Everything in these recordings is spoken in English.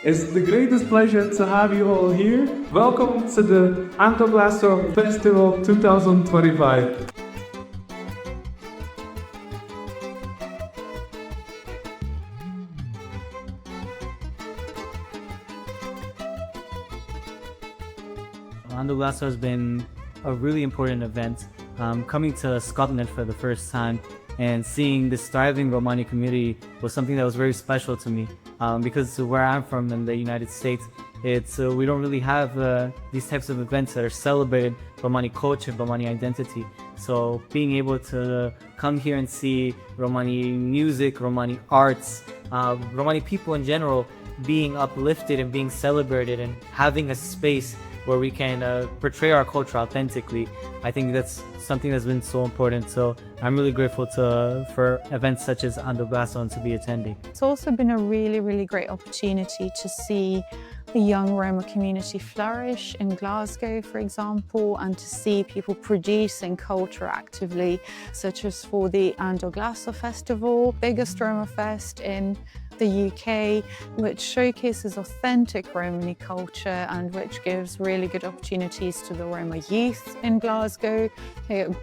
It's the greatest pleasure to have you all here. Welcome to the Ando Glaso Festival 2025. Ando Glaso has been a really important event. Coming to Scotland for the first time and seeing this thriving Romani community was something that was very special to me. Because where I'm from in the United States, we don't really have these types of events that are celebrated Romani culture, Romani identity. So being able to come here and see Romani music, Romani arts, Romani people in general being uplifted and being celebrated and having a space where we can portray our culture authentically, I think that's something that's been so important. So I'm really grateful for events such as Ando Glaso and to be attending. It's also been a really, really great opportunity to see the young Roma community flourish in Glasgow, for example, and to see people producing culture actively, such as for the Ando Glaso Festival, biggest Roma Fest in the UK, which showcases authentic Romani culture and which gives really good opportunities to the Roma youth in Glasgow.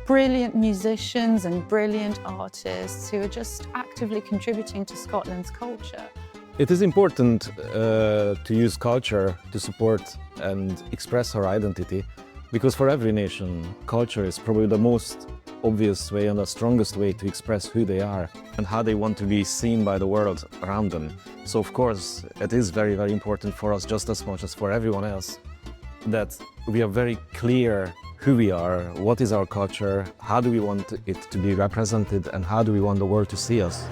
Brilliant musicians and brilliant artists who are just actively contributing to Scotland's culture. It is important to use culture to support and express our identity, because for every nation, culture is probably the most obvious way and the strongest way to express who they are and how they want to be seen by the world around them. So of course, it is very, very important for us, just as much as for everyone else, that we are very clear who we are, what is our culture, how do we want it to be represented, and how do we want the world to see us.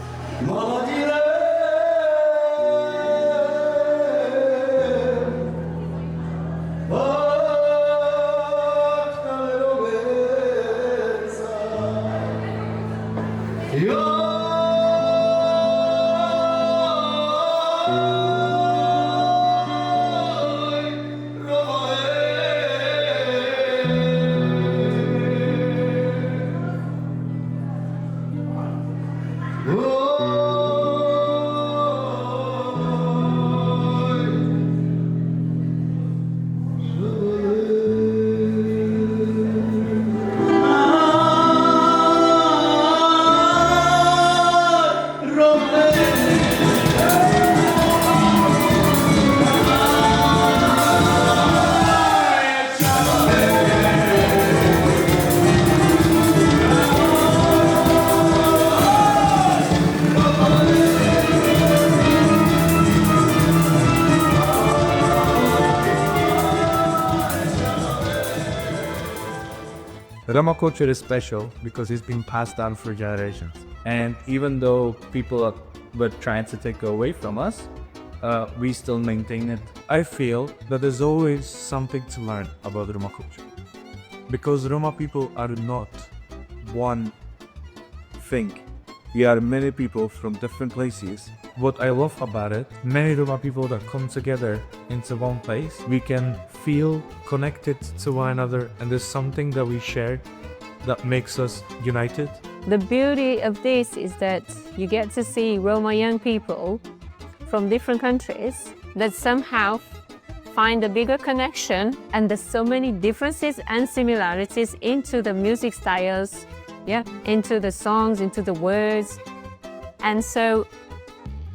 Roma culture is special because it's been passed down for generations. And even though people were trying to take it away from us, we still maintain it. I feel that there's always something to learn about Roma culture. Because Roma people are not one thing. We are many people from different places. What I love about it, many Roma people that come together into one place, we can feel connected to one another, and there's something that we share that makes us united. The beauty of this is that you get to see Roma young people from different countries that somehow find a bigger connection, and there's so many differences and similarities into the music styles, into the songs, into the words. And so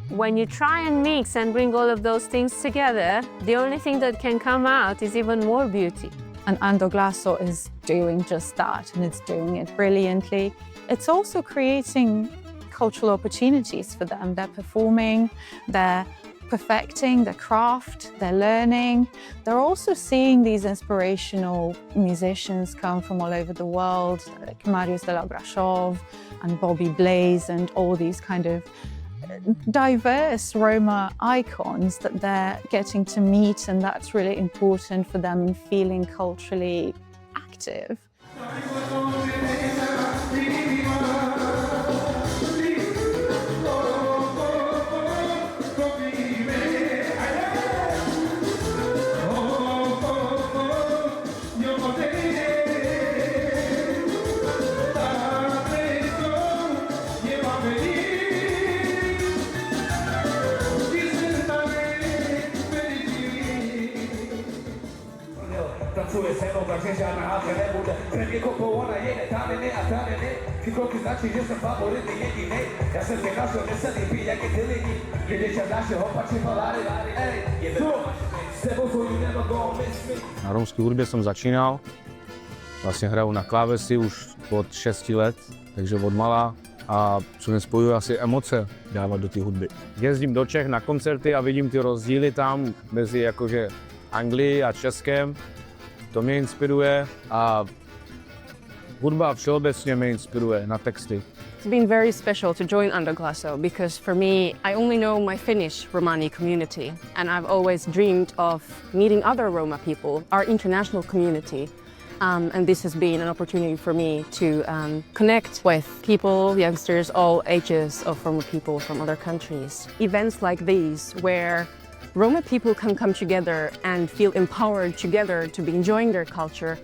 when you try and mix and bring all of those things together, the only thing that can come out is even more beauty. And Ando Glaso is doing just that, and it's doing it brilliantly. It's also creating cultural opportunities for them. They're performing, they're perfecting their craft, they're learning. They're also seeing these inspirational musicians come from all over the world, like Mariusz Delagraszov and Bobby Blaze, and all these kind of diverse Roma icons that they're getting to meet, and that's really important for them in feeling culturally active. Na romské hudbě jsem začínal, vlastně hraju na klávesi už od 6 let, takže od mala a co mě spojuje asi emoce dávat do té hudby. Jezdím do Čech na koncerty a vidím ty rozdíly tam mezi jakože Anglii a Českem, to mě inspiruje a hudba všeobecně mě inspiruje na texty. It's been very special to join Ando Glaso because for me, I only know my Finnish Romani community and I've always dreamed of meeting other Roma people, our international community. And this has been an opportunity for me to connect with people, youngsters, all ages of Roma people from other countries. Events like these where Roma people can come together and feel empowered together to be enjoying their culture,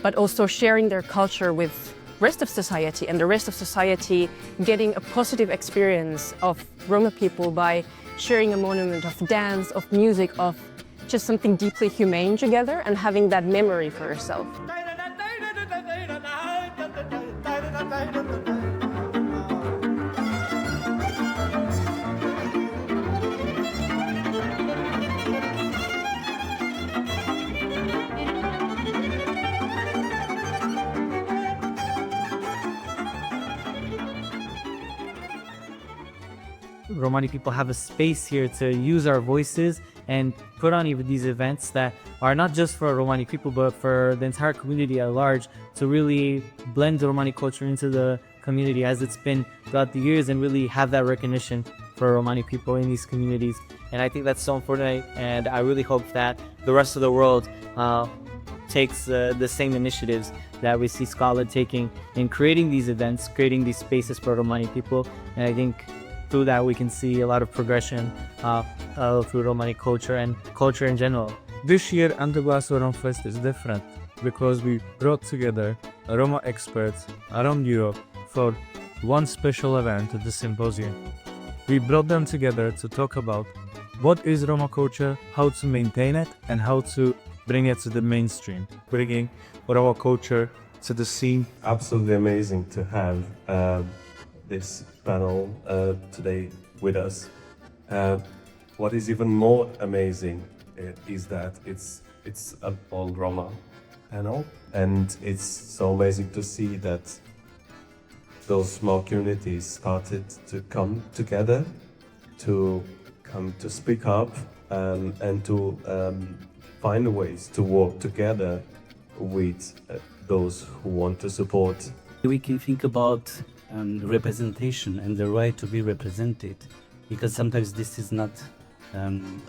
but also sharing their culture with rest of society and the rest of society getting a positive experience of Roma people by sharing a moment of dance, of music, of just something deeply humane together and having that memory for yourself. Romani people have a space here to use our voices and put on even these events that are not just for Romani people but for the entire community at large, to really blend the Romani culture into the community as it's been throughout the years and really have that recognition for Romani people in these communities. And I think that's so important, and I really hope that the rest of the world takes the same initiatives that we see Scotland taking in creating these events, creating these spaces for Romani people. And I think through that we can see a lot of progression through Romani culture and culture in general. This year, Ando Glaso Roma Fest is different because we brought together Roma experts around Europe for one special event at the Symposium. We brought them together to talk about what is Roma culture, how to maintain it, and how to bring it to the mainstream, bringing Roma culture to the scene. Absolutely amazing to have this panel today with us. What is even more amazing is that it's an all Roma panel, and it's so amazing to see that those small communities started to come together, to speak up, and to find ways to work together with those who want to support. We can think about representation and the right to be represented, because sometimes this is not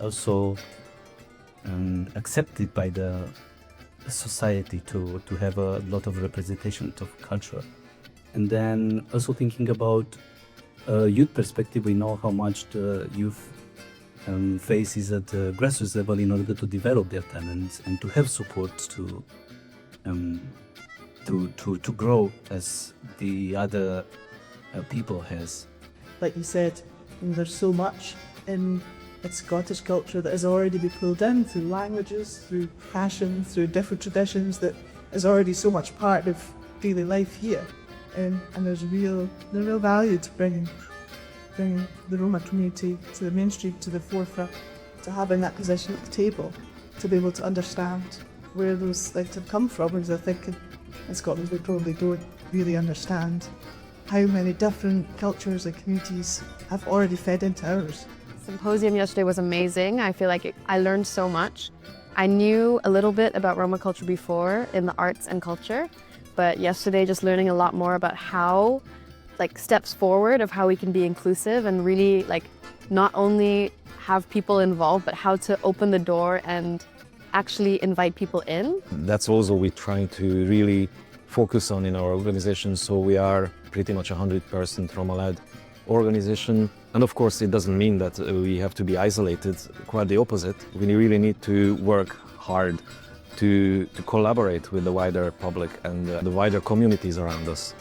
also accepted by the society to have a lot of representation of culture. And then also thinking about youth perspective, we know how much the youth faces at the grassroots level in order to develop their talents and to have support to grow as the other people has. Like you said, there's so much in Scottish culture that has already been pulled in through languages, through passion, through different traditions, that is already so much part of daily life here. And there's real value to bringing the Roma community to the mainstream, to the forefront, to having that position at the table, to be able to understand where those things have come from. Because I think in Scotland we probably don't really understand how many different cultures and communities have already fed into ours. Symposium yesterday was amazing. I feel like I learned so much. I knew a little bit about Roma culture before in the arts and culture, but yesterday just learning a lot more about how, like, steps forward of how we can be inclusive and really, like, not only have people involved, but how to open the door and actually invite people in. That's also we're trying to really focus on in our organization, so we are pretty much 100% Roma-led organization. And of course it doesn't mean that we have to be isolated, quite the opposite. We really need to work hard to collaborate with the wider public and the wider communities around us.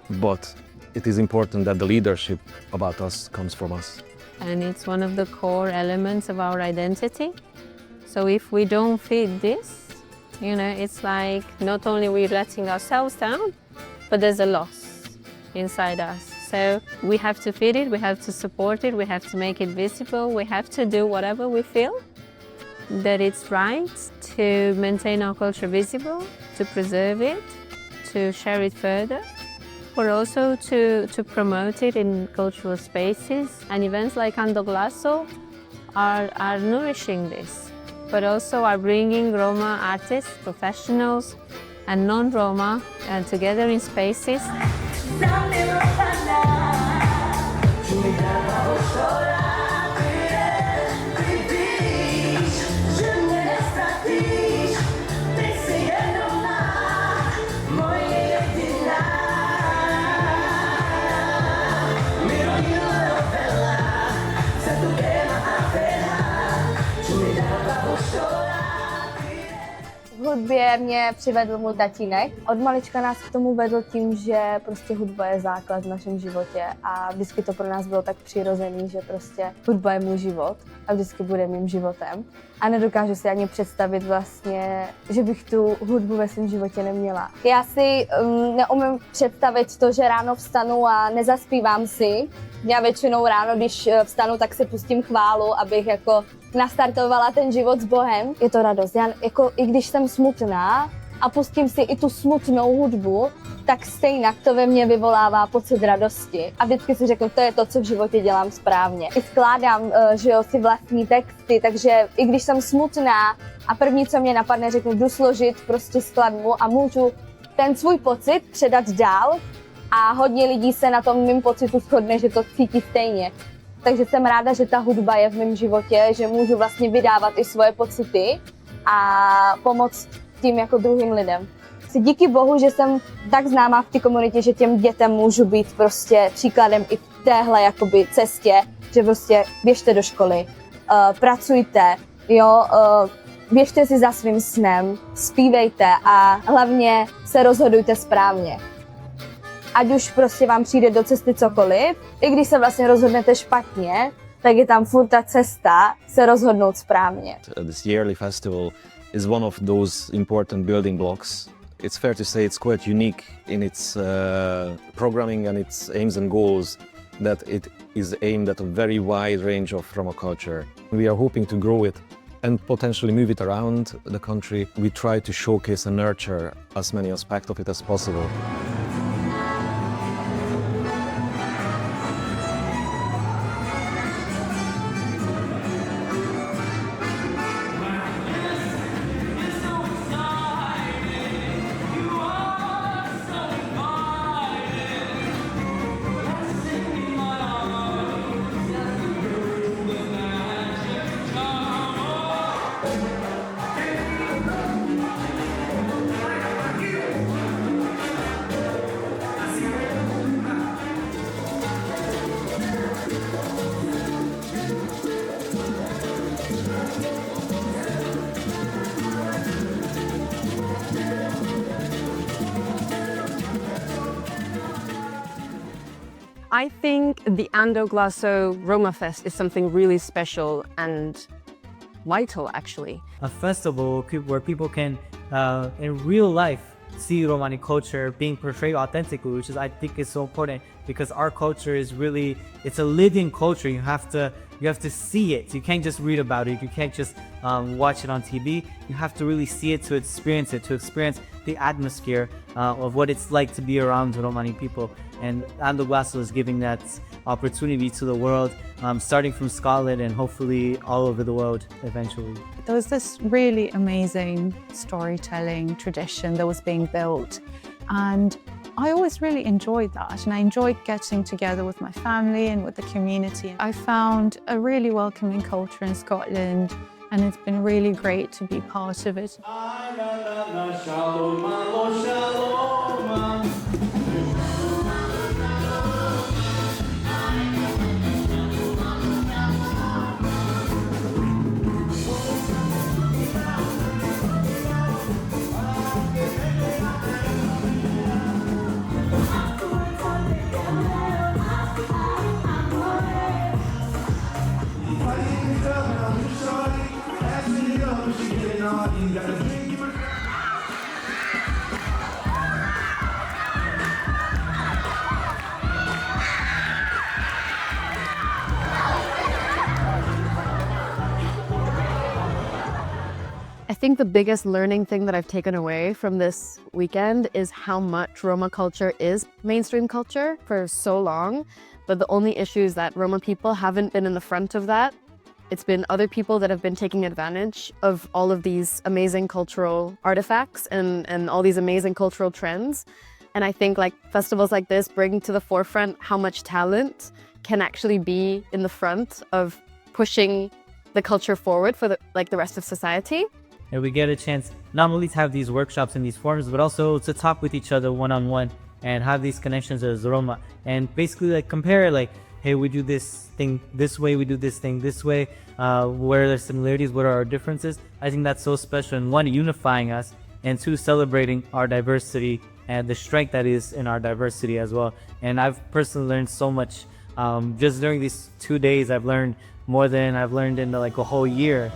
But it is important that the leadership about us comes from us. And it's one of the core elements of our identity. So if we don't fit this, You know, it's like not only we're letting ourselves down, but there's a loss inside us. So we have to feed it, we have to support it, we have to make it visible, we have to do whatever we feel that it's right to maintain our culture visible, to preserve it, to share it further, but also to promote it in cultural spaces. And events like Ando Glaso are nourishing this, but also are bringing Roma artists, professionals, and non-Roma together in spaces. K hudbě mě přivedl můj tatínek. Od malička nás k tomu vedl tím, že prostě hudba je základ v našem životě a vždycky to pro nás bylo tak přirozený, že prostě hudba je můj život a vždycky bude mým životem. A nedokážu si ani představit vlastně, že bych tu hudbu ve svém životě neměla. Já si neumím představit to, že ráno vstanu a nezaspívám si. Já většinou ráno, když vstanu, tak si pustím chválu, abych jako nastartovala ten život s Bohem. Je to radost. Já jako, i když jsem smutná a pustím si i tu smutnou hudbu, tak stejně to ve mně vyvolává pocit radosti. A vždycky si řeknu, to je to, co v životě dělám správně. I skládám, že jo, si vlastní texty, takže i když jsem smutná a první, co mě napadne, řeknu, jdu složit prostě skladbu a můžu ten svůj pocit předat dál a hodně lidí se na tom mým pocitu shodne, že to cítí stejně. Takže jsem ráda, že ta hudba je v mém životě, že můžu vlastně vydávat i svoje pocity a pomoct tím jako druhým lidem. Díky Bohu, že jsem tak známá v té komunitě, že těm dětem můžu být prostě příkladem i v téhle jakoby cestě, že prostě běžte do školy, pracujte, jo, běžte si za svým snem, zpívejte a hlavně se rozhodujte správně. Ať už prostě vám přijde do cesty cokoliv, i když se vlastně rozhodnete špatně, tak je tam furt ta cesta se rozhodnout správně. This yearly festival is one of those important building blocks. It's fair to say it's quite unique in its programming and its aims and goals, that it is aimed at a very wide range of Roma culture. We are hoping to grow it and potentially move it around the country. We try to showcase and nurture as many aspects of it as possible. I think the Ando Glaso Roma Fest is something really special and vital, actually. A festival where people can, in real life, see Romani culture being portrayed authentically, which is, I think, is so important because our culture is really, it's a living culture. You have to see it. You can't just read about it. You can't just watch it on TV. You have to really see it, to experience the atmosphere of what it's like to be around Romani people. And Ando Glaso is giving that opportunity to the world, starting from Scotland and hopefully all over the world eventually. There was this really amazing storytelling tradition that was being built, and I always really enjoyed that, and I enjoyed getting together with my family and with the community. I found a really welcoming culture in Scotland, and it's been really great to be part of it. I think the biggest learning thing that I've taken away from this weekend is how much Roma culture is mainstream culture for so long, but the only issue is that Roma people haven't been in the front of that. It's been other people that have been taking advantage of all of these amazing cultural artifacts and all these amazing cultural trends. And I think like festivals like this bring to the forefront how much talent can actually be in the front of pushing the culture forward for the rest of society. And we get a chance not only to have these workshops in these forums, but also to talk with each other one-on-one and have these connections as Roma and basically like compare like, hey, we do this thing this way, we do this thing this way, where are the similarities, what are our differences? I think that's so special, and one, unifying us, and two, celebrating our diversity and the strength that is in our diversity as well. And I've personally learned so much just during these 2 days. I've learned more than I've learned in like a whole year.